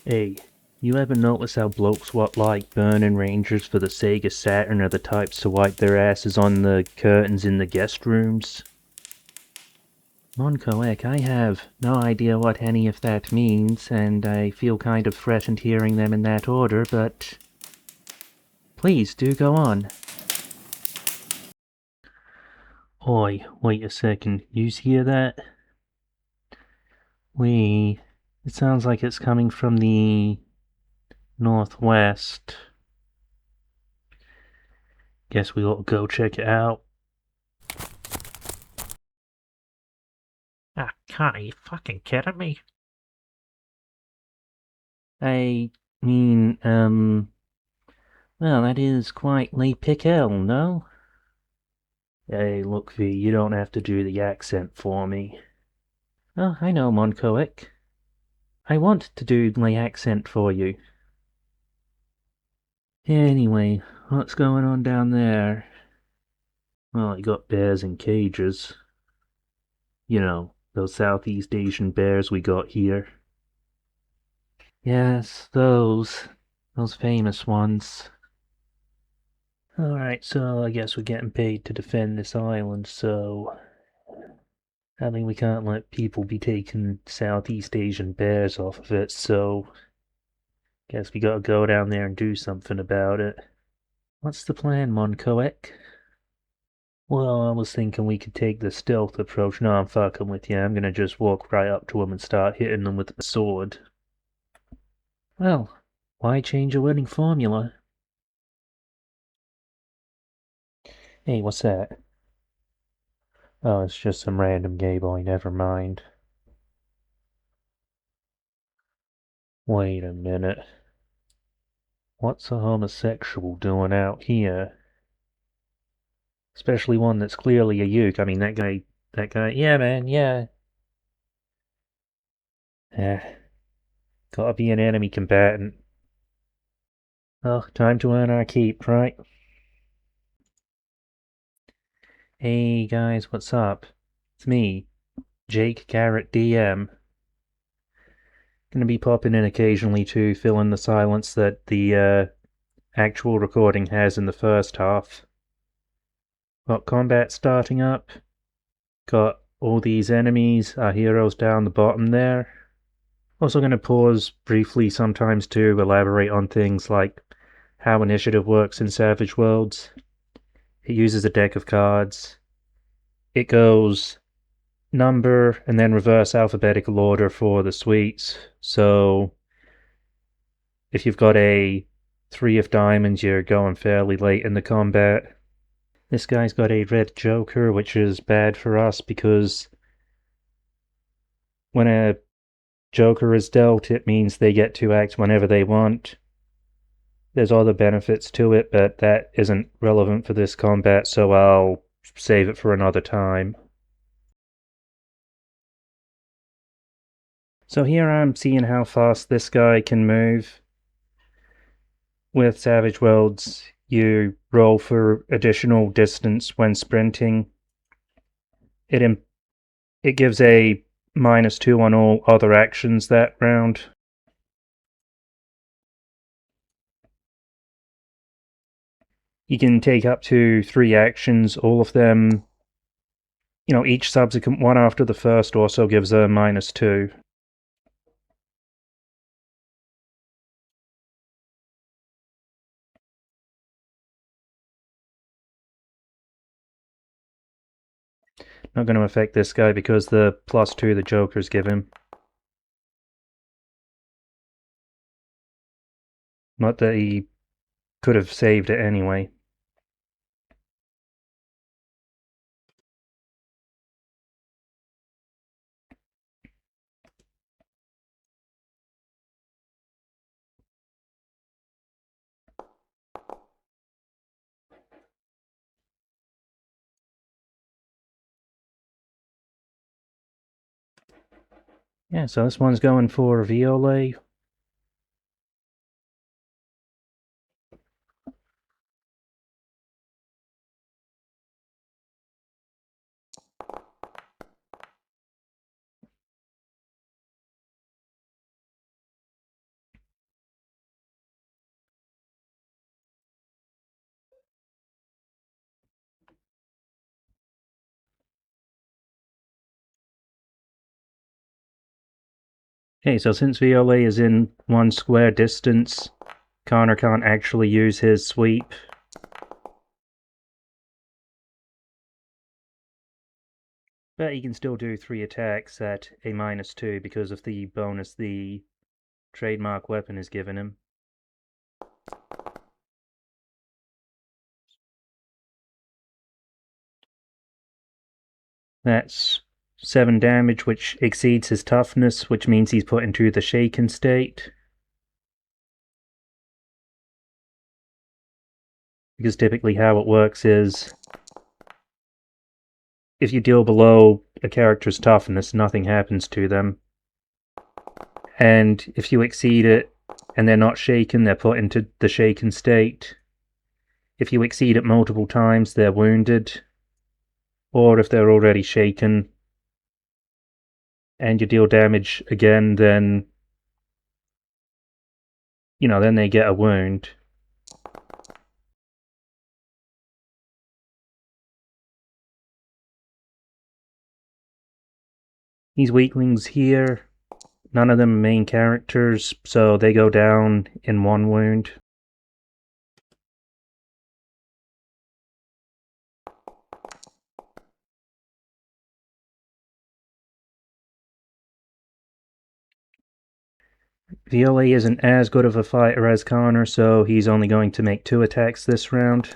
Hey, you ever notice how blokes what like burning rangers for the Sega Saturn are the types to wipe their asses on the curtains in the guest rooms? Moncoek, I have no idea what any of that means, and I feel kind of threatened hearing them in that order, but please do go on. Oi, wait a second, you hear that? It sounds like it's coming from the northwest. Guess we ought to go check it out. Ah, Connor, you fucking kidding me? I mean, well, that is quite Le Piquel, no? Hey, look, V, you don't have to do the accent for me. Oh, I know, Moncoic. I want to do my accent for you. Anyway, what's going on down there? Well, you got bears in cages. You know, those Southeast Asian bears we got here. Yes, those. Those famous ones. Alright, so I guess we're getting paid to defend this island, so I mean, we can't let people be taking Southeast Asian bears off of it, so guess we gotta go down there and do something about it. What's the plan, Moncoek? Well, I was thinking we could take the stealth approach. No, I'm fucking with you. I'm gonna just walk right up to them and start hitting them with the sword. Well, why change a winning formula? Hey, what's that? Oh, it's just some random gay boy, never mind. Wait a minute. What's a homosexual doing out here? Especially one that's clearly a uke. I mean, yeah, man, yeah. Eh, gotta be an enemy combatant. Oh, time to earn our keep, right? Hey, guys, what's up? It's me, Jake Garett DM. Gonna be popping in occasionally to fill in the silence that the actual recording has in the first half. Got combat starting up. Got all these enemies, our heroes down the bottom there. Also going to pause briefly sometimes to elaborate on things like how initiative works in Savage Worlds. It uses a deck of cards. It goes number and then reverse alphabetical order for the suites. So if you've got a 3 of diamonds, you're going fairly late in the combat. This guy's got a red joker, which is bad for us because when a joker is dealt, it means they get to act whenever they want. There's other benefits to it, but that isn't relevant for this combat, so I'll save it for another time. So here I'm seeing how fast this guy can move. With Savage Worlds, you roll for additional distance when sprinting. It it gives a -2 on all other actions that round. You can take up to 3 actions, all of them, each subsequent one after the first also gives a -2. Not going to affect this guy because the +2 the Jokers give him. Not that he could have saved it anyway. Yeah, so this one's going for Violet. Okay, so since VLA is in 1 square distance, Karner can't actually use his sweep. But he can still do 3 attacks at a -2 because of the bonus the trademark weapon is giving him. That's 7 damage, which exceeds his toughness, which means he's put into the shaken state. Because typically how it works is if you deal below a character's toughness, nothing happens to them. And if you exceed it and they're not shaken, they're put into the shaken state. If you exceed it multiple times, they're wounded. Or if they're already shaken and you deal damage again, then then they get a wound. These weaklings here, none of them are main characters, so they go down in 1 wound. VLA isn't as good of a fighter as Karner, so he's only going to make 2 attacks this round.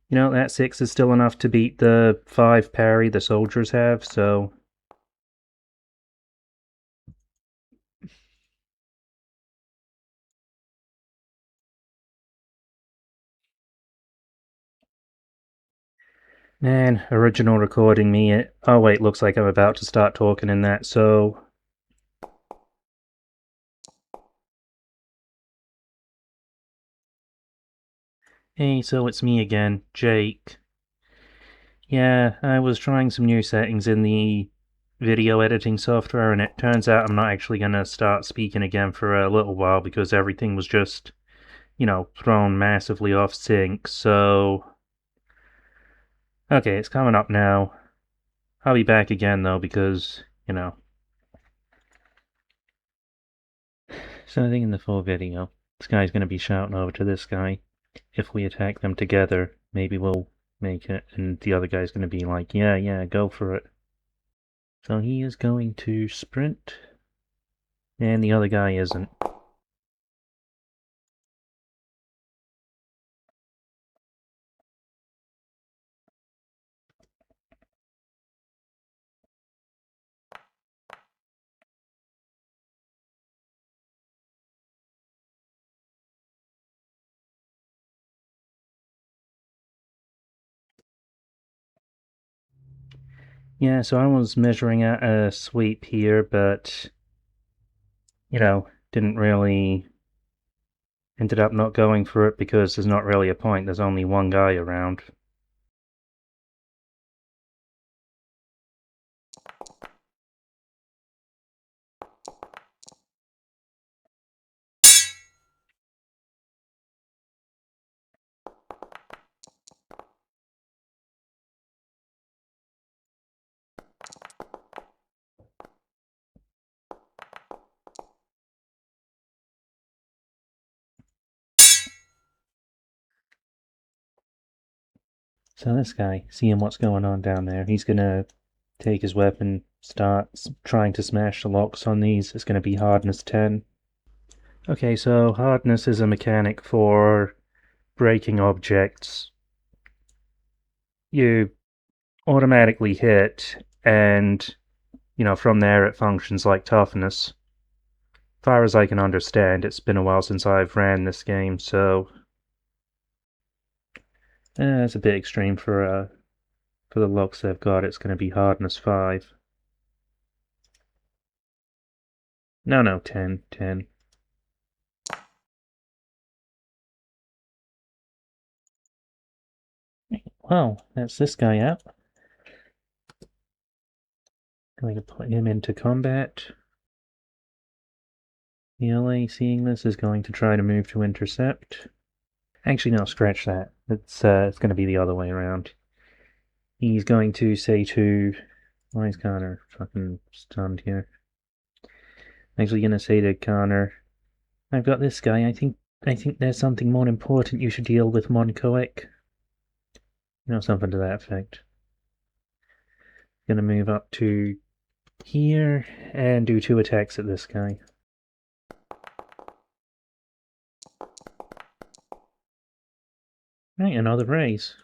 That 6 is still enough to beat the 5 parry the soldiers have, so... Man, original recording me. Oh wait, looks like I'm about to start talking in that, so... Hey, so it's me again, Jake. Yeah, I was trying some new settings in the video editing software, and it turns out I'm not actually going to start speaking again for a little while because everything was just, thrown massively off sync, so... Okay, it's coming up now. I'll be back again, though, because, So I think in the full video, this guy's going to be shouting over to this guy. If we attack them together, maybe we'll make it, and the other guy's going to be like, yeah, yeah, go for it. So he is going to sprint, and the other guy isn't. Yeah, so I was measuring out a sweep here, but, didn't really... Ended up not going for it because there's not really a point, there's only one guy around. So this guy, seeing what's going on down there, he's gonna take his weapon, start trying to smash the locks on these. It's gonna be hardness 10. Okay, so hardness is a mechanic for breaking objects. You automatically hit, and, from there it functions like toughness. As far as I can understand, it's been a while since I've ran this game, so... it's a bit extreme for the locks they've got. It's going to be hardness 5. No, 10, 10. Well, that's this guy out. Going to put him into combat. ELA, seeing this, is going to try to move to intercept. Actually, no, scratch that. It's going to be the other way around. He's going to say to Why is Karner fucking stunned here? I'm actually gonna say to Karner, I've got this guy. I think there's something more important you should deal with, Monkoek. Something to that effect. Gonna move up to here and do 2 attacks at this guy. Right, another raise.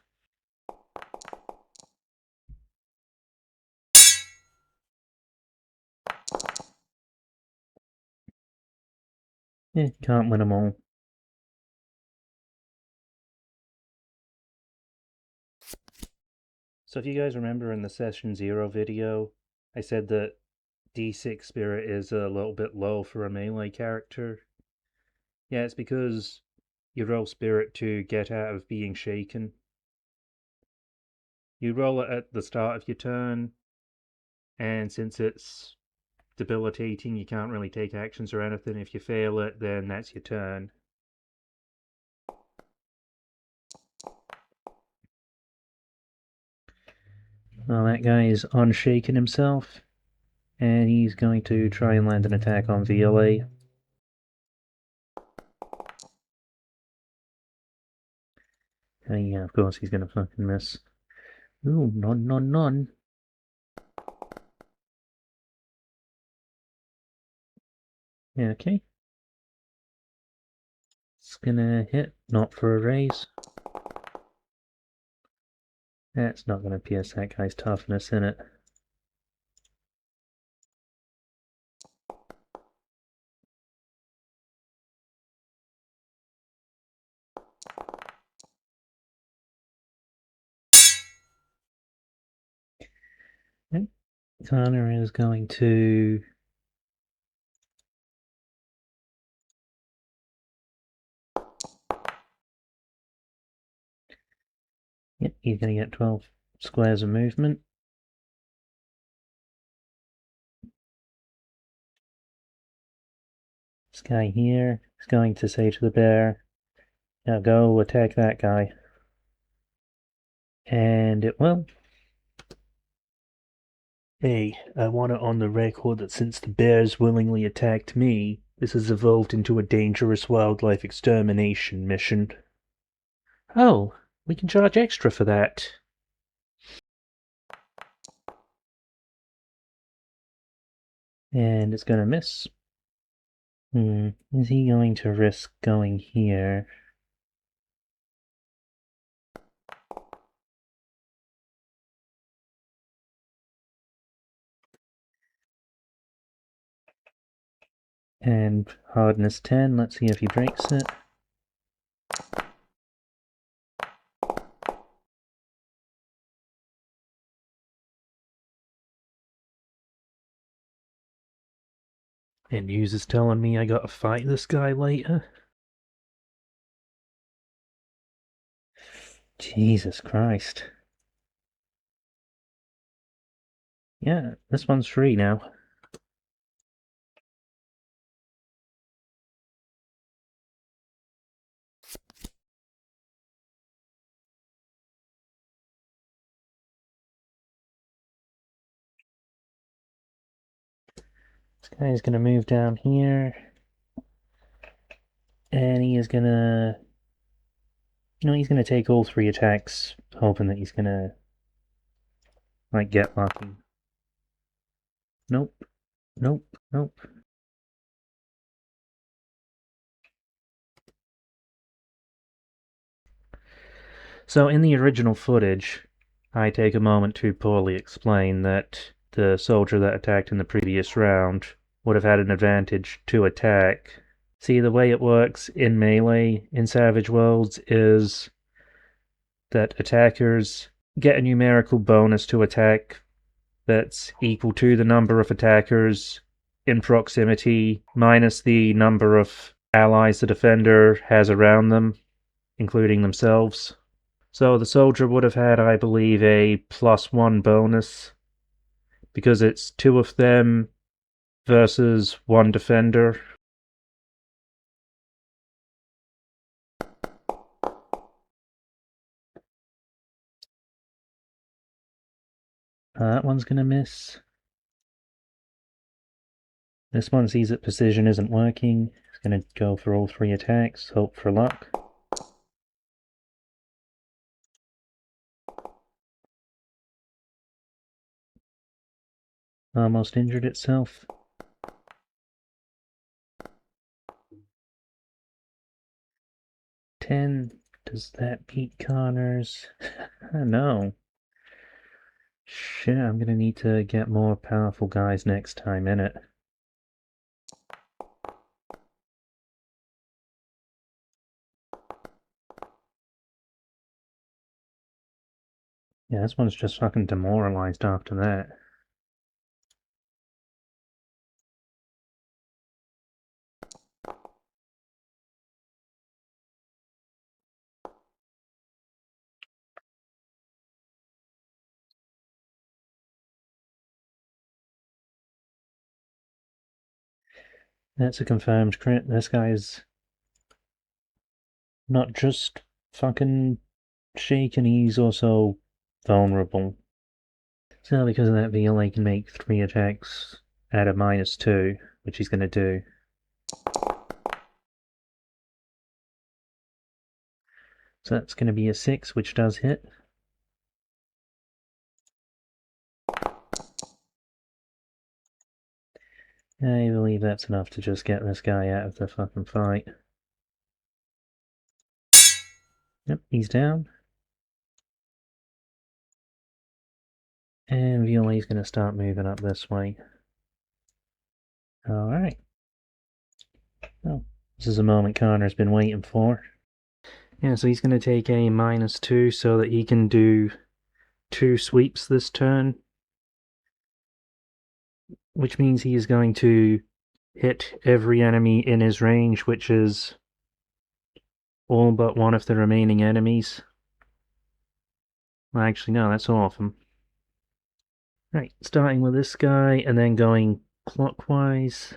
Can't win them all. So if you guys remember in the Session 0 video, I said that D6 Spirit is a little bit low for a melee character. Yeah, it's because you roll Spirit to get out of being shaken. You roll it at the start of your turn, and since it's debilitating, you can't really take actions or anything. If you fail it, then that's your turn. Well, that guy is unshaken himself, and he's going to try and land an attack on VLA. And yeah, of course he's gonna fucking miss. Ooh, none. Yeah, okay. It's gonna hit, not for a raise. That's not gonna pierce that guy's toughness in it. Okay. Karner is going to... Yep, he's gonna get 12 squares of movement. This guy here is going to say to the bear, now go attack that guy. And it will. Hey, I want it on the record that since the bears willingly attacked me, this has evolved into a dangerous wildlife extermination mission. Oh, we can charge extra for that. And it's gonna miss. Is he going to risk going here? And hardness 10, let's see if he breaks it. And news is telling me I gotta fight this guy later. Jesus Christ. Yeah, this one's free now. This guy's gonna move down here. And he is gonna... he's gonna take all 3 attacks, hoping that he's gonna, get lucky. Nope. Nope. So in the original footage, I take a moment to poorly explain that the soldier that attacked in the previous round would have had an advantage to attack. See, the way it works in Melee in Savage Worlds is that attackers get a numerical bonus to attack that's equal to the number of attackers in proximity minus the number of allies the defender has around them, including themselves. So the soldier would have had, I believe, a +1 bonus because it's 2 of them versus 1 defender. That one's gonna miss. This one sees that precision isn't working. It's gonna go for all 3 attacks, hope for luck. Almost injured itself. 10. Does that beat Karner's? No. Shit, I'm gonna need to get more powerful guys next time, innit? Yeah, this one's just fucking demoralized after that. That's a confirmed crit. This guy's not just fucking shaken, he's also vulnerable. So because of that, VLA can make 3 attacks at a -2, which he's gonna do. So that's gonna be a 6, which does hit. I believe that's enough to just get this guy out of the fucking fight. Yep, he's down. And VLA's gonna start moving up this way. Alright. Well, this is a moment Connor's been waiting for. Yeah, so he's gonna take a -2 so that he can do 2 sweeps this turn. Which means he is going to hit every enemy in his range, which is all but one of the remaining enemies. Well, actually, no, that's all of them. Right, starting with this guy and then going clockwise.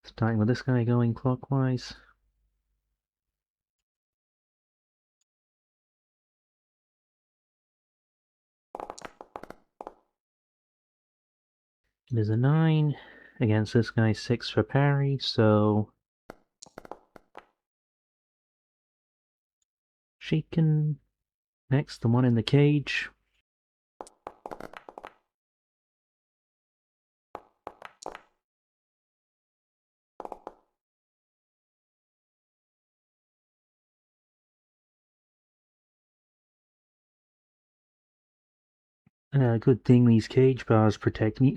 Starting with this guy going clockwise. It is a 9 against this guy, 6 for parry, so shaken. Next, the one in the cage. Good thing these cage bars protect me.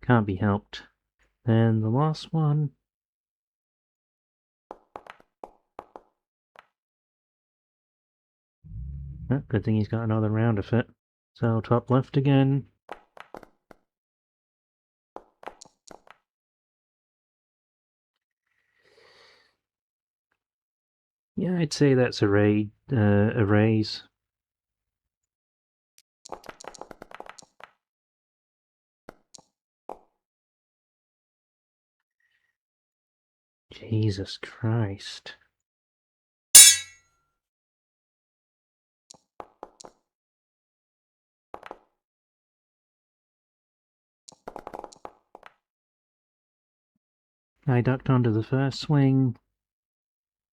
Can't be helped. And the last one. Good thing he's got another round of it. So top left again. Yeah, I'd say that's a raise. Jesus Christ. I ducked onto the first swing,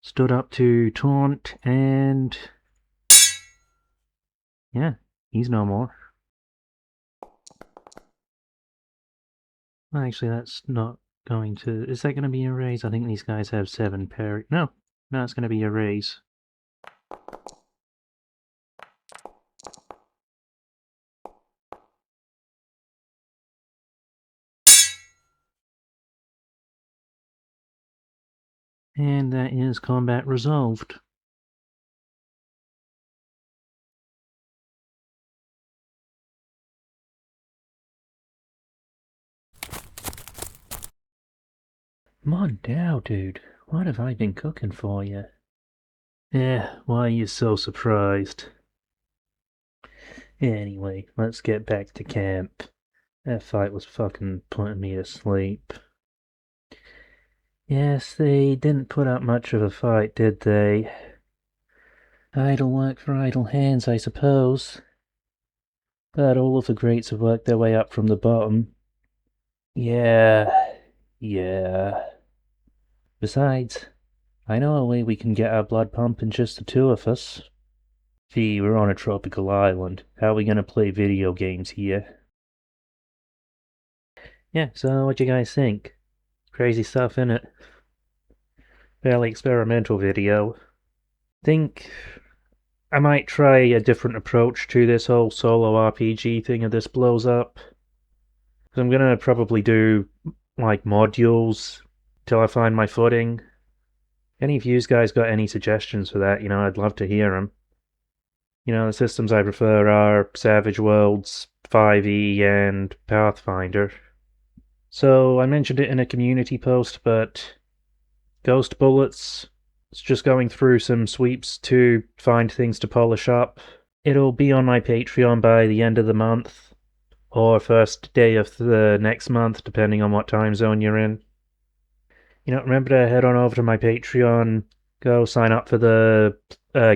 stood up to taunt, and yeah, he's no more. Actually, that's not going to... Is that going to be a raise? I think these guys have 7 parry. No, it's going to be a raise. And that is combat resolved. Mondao, dude. What have I been cooking for you? Why are you so surprised? Anyway, let's get back to camp. That fight was fucking putting me to sleep. Yes, they didn't put up much of a fight, did they? Idle work for idle hands, I suppose. But all of the greats have worked their way up from the bottom. Yeah, yeah. Besides, I know a way we can get our blood pumping, just the two of us. Gee, we're on a tropical island. How are we gonna play video games here? Yeah, so what you guys think? Crazy stuff, innit? Fairly experimental video. Think I might try a different approach to this whole solo RPG thing if this blows up. I'm gonna probably do like modules till I find my footing. Any of you guys got any suggestions for that? I'd love to hear them. The systems I prefer are Savage Worlds, 5e, and Pathfinder. So I mentioned it in a community post, but Ghost Bullets, it's just going through some sweeps to find things to polish up. It'll be on my Patreon by the end of the month, or first day of the next month, depending on what time zone you're in. Remember to head on over to my Patreon, go sign up for the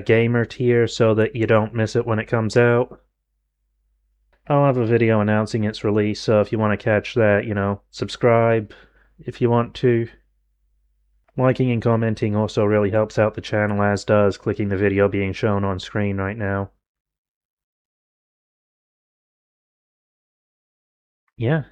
gamer tier so that you don't miss it when it comes out. I'll have a video announcing its release, so if you want to catch that, subscribe if you want to. Liking and commenting also really helps out the channel, as does clicking the video being shown on screen right now. Yeah,